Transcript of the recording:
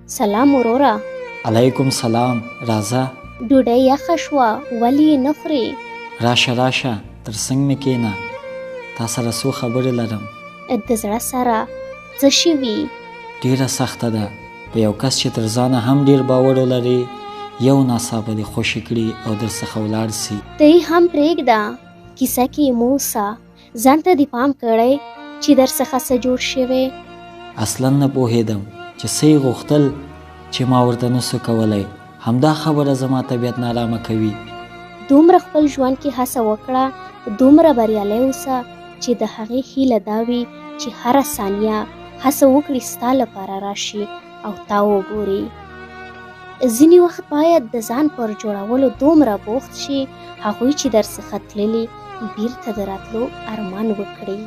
سلام وروره. علیکم سلام. راځه. ډوډۍ یخه شوه ولې یې نه خورې؟ راشه راشه تر څنګ مې کښېنه، تا سره څو خبرې لرم. د زړه سره څه شوي؟ ډېره سخته ده. په یو کس چې تر ځانه هم ډېر باور ولري یو ناڅاپه دې خوشي کړي او درڅخه ولاړ سي. ته یې هم پرېږده، کیسه کې یې موسه. ځان ته دې پام کړی چې درڅخه څه جوړ شوی؟ اصلا نه پوهېدم چې څه یې غوښتل چې ما ورته نسو کولی. همدا خبره زما طبیعت نارامه کوي. دومره خپل ژوند کې هڅه وکړه، دومره بریالی اوسه چې د هغې هیله دا وي چې هره ثانیه هڅه وکړي ستا لپاره راشي او تا وګوري. ځینې وخت باید د ځان پر جوړولو دومره بوخت شي هغوی چې درڅخه تللي بیرته د راتلو ارمان وکړي.